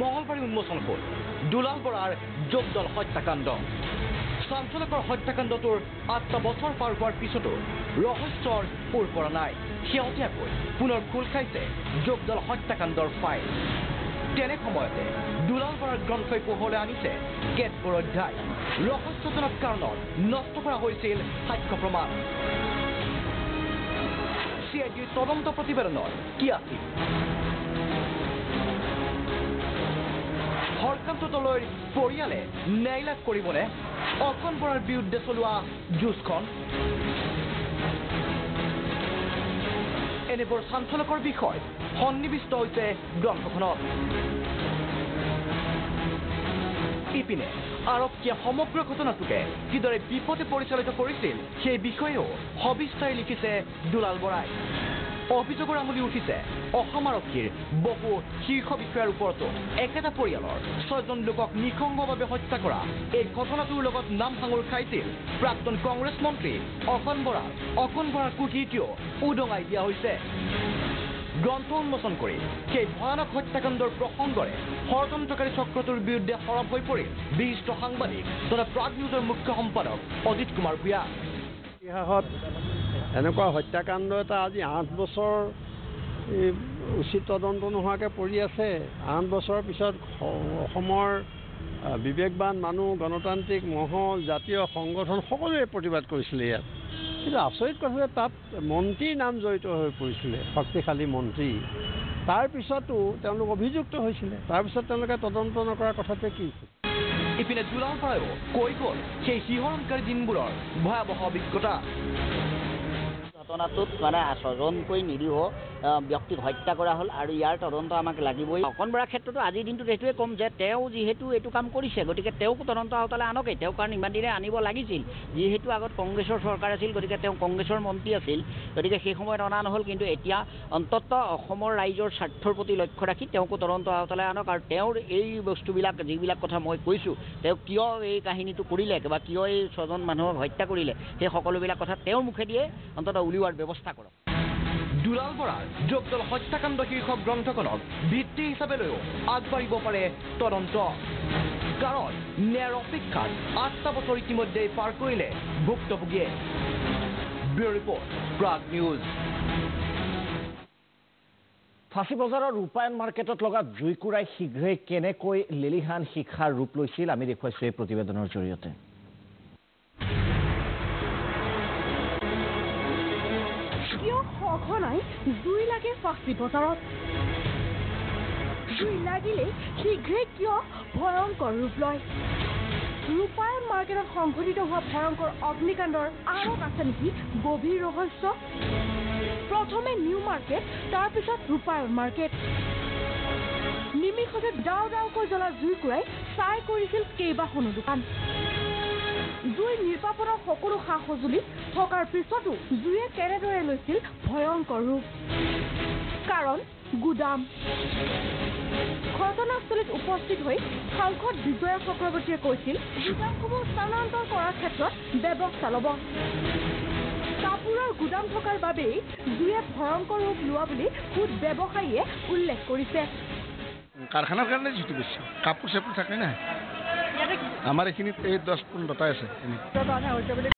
মঙলবাৰে উন্মোচন হ'ল দুলাল বৰাৰ যোগদল হত্যাকাণ্ড। চাঞ্চলকৰ হত্যাকাণ্ডটোৰ 8টা বছৰ পাৰ হোৱাৰ পিছতো ৰহস্যৰ ওৰ পৰা নাই। শেহতীয়াকৈ পুনৰ খোল খাইছে যোগদল হত্যাকাণ্ডৰ ফাইল। তেনে সময়তে দুলাল বৰাৰ গ্ৰন্থই পোহৰলৈ আনিছে কেতবোৰ অধ্যায়। ৰহস্যজনক কাৰণত নষ্ট কৰা হৈছিল সাক্ষ্য প্ৰমাণ। CIDৰ তদন্ত প্ৰতিবেদনত কি আছিল? হৰকান্তলৈ পৰিয়ালে ন্যায় লাভ কৰিবনে? অকণ বৰাৰ বিৰুদ্ধে চলোৱা যুঁজখন? এনেবোৰ চাঞ্চলকৰ বিষয় সন্নিৱিষ্ট হৈছে গ্ৰন্থখনত। ইপিনে আৰক্ষীয়ে সমগ্ৰ ঘটনাটোকে কিদৰে বিপথে পৰিচালিত কৰিছিল সেই বিষয়েও সবিস্তাৰে লিখিছে দুলাল বৰাই। অভিযোগৰ আঙুলি উঠিছে অসম আৰক্ষীৰ বহু শীৰ্ষ বিষয়াৰ ওপৰতো। একেটা পৰিয়ালৰ 6জন লোকক নিঃসংগভাৱে হত্যা কৰা এই ঘটনাটোৰ লগত নাম সাঙুৰ খাইছিল প্ৰাক্তন কংগ্ৰেছ মন্ত্ৰী অকণ বৰাৰ কুকীৰ্তিও উদঙাই দিয়া হৈছে। গ্ৰন্থ উন্মোচন কৰি সেই ভয়ানক হত্যাকাণ্ডৰ প্ৰসংগৰে ষড়যন্ত্ৰকাৰী চক্ৰটোৰ বিৰুদ্ধে সৰব হৈ পৰিল বিশিষ্ট সাংবাদিক তথা প্ৰাগ নিউজৰ মুখ্য সম্পাদক অজিত কুমাৰ ভূঞা। ইতিহাসত এনেকুৱা হত্যাকাণ্ড এটা আজি 8 বছৰ উচিত তদন্ত নোহোৱাকৈ পৰি আছে। 8 বছৰৰ পিছত অসমৰ বিবেকবান মানুহ, গণতান্ত্ৰিক মহল, জাতীয় সংগঠন সকলোৱে প্ৰতিবাদ কৰিছিলে ইয়াত। কিন্তু আচৰিত কথা যে তাত মন্ত্ৰীৰ নাম জড়িত হৈ পৰিছিলে, শক্তিশালী মন্ত্ৰী। তাৰপিছতো তেওঁলোক অভিযুক্ত হৈছিলে। তাৰপিছত তেওঁলোকে তদন্ত নকৰাৰ কথাটোৱে কি? ইপিনে দুলাল বৰায়ো কৈ গ'ল সেই শিহৰণকাৰী দিনবোৰৰ ভয়াৱহ অভিজ্ঞতা। ঘটনাটোত মানে 6জনকৈ নিৰীহ ব্যক্তিক হত্যা কৰা হ'ল আৰু ইয়াৰ তদন্ত আমাক লাগিবই। অকণ বৰাৰ ক্ষেত্ৰতো আজিৰ দিনটোত এইটোৱে ক'ম যে তেওঁ যিহেতু এইটো কাম কৰিছে, গতিকে তেওঁকো তদন্ত আওতালৈ আনকেই। তেওঁ কাৰণ ইমান দিনে আনিব লাগিছিল, যিহেতু আগত কংগ্ৰেছৰ চৰকাৰ আছিল, গতিকে তেওঁ কংগ্ৰেছৰ মন্ত্ৰী আছিল, গতিকে সেই সময়ত অনা নহ'ল। কিন্তু এতিয়া অন্ততঃ অসমৰ ৰাইজৰ স্বাৰ্থৰ প্ৰতি লক্ষ্য ৰাখি তেওঁকো তদন্ত আওতালৈ আনক। আৰু তেওঁৰ এই বস্তুবিলাক যিবিলাক কথা মই কৈছোঁ, তেওঁ কিয় এই কাহিনীটো কৰিলে বা কিয় এই 6জন মানুহক হত্যা কৰিলে, সেই সকলোবিলাক কথা তেওঁৰ মুখেদিয়ে অন্ততঃ উলিওৱাৰ ব্যৱস্থা কৰক। দুলাল বৰাৰ যোগদল হত্যাকাণ্ড শীৰ্ষক গ্ৰন্থখনক ভিত্তি হিচাপে লৈও আগবাঢ়িব পাৰে তদন্ত। কাৰণ ন্যায়ৰ অপেক্ষাত 8টা বছৰ ইতিমধ্যে পাৰ কৰিলে ভুক্তভোগীয়ে। Bureau report, Prag news. ফাঁচী বজাৰৰ ৰূপায়ণ মাৰ্কেটত লগা জুইকুৰাই শীঘ্ৰেই কেনেকৈ লেলিহান শিক্ষাৰ ৰূপ লৈছিল আমি দেখুৱাইছোঁ এই প্ৰতিবেদনৰ জৰিয়তে। সঘনাই জুই লাগে ফাঁচী বজাৰত। জুই লাগিলেই শীঘ্ৰেই কিয় ভয়ংকৰ ৰূপ লয়? ৰূপায়ণ মাৰ্কেটত সংঘটিত হোৱা ভয়ংকৰ অগ্নিকাণ্ডৰ আঁৰত আছে নেকি গভীৰ ৰহস্য? প্ৰথমে নিউ মাৰ্কেট, তাৰপিছত ৰূপায়ণ মাৰ্কেট। নিমিষতে ডাও ডাওকৈ জ্বলা জুইকুৰাই ছাই কৰিছিল কেইবাখনো দোকান। জুই নিৰ্বাপনৰ সকলো সা সঁজুলি থকাৰ পিছতো জুয়ে কেনেদৰে লৈছিল ভয়ংকৰ ৰূপ? কাৰণ গুদাম। ঘটনাস্থলীত উপস্থিত হৈ সাংসদ বিজয়া চক্ৰৱৰ্তীয়ে কৈছিল গুদামসমূহ স্থানান্তৰ কৰাৰ ক্ষেত্ৰত ব্যৱস্থা ল'ব। কাপোৰৰ গুদাম থকাৰ বাবেই জুয়ে ভয়ংকৰ ৰূপ লোৱা বুলি খুদ ব্যৱসায়ীয়ে উল্লেখ কৰিছে। কাৰখানাৰ কাৰণে যিটো বেছি কাপোৰ চাপোৰ থাকে না, আমাৰ এইখিনিত এই 10-15টা আছে।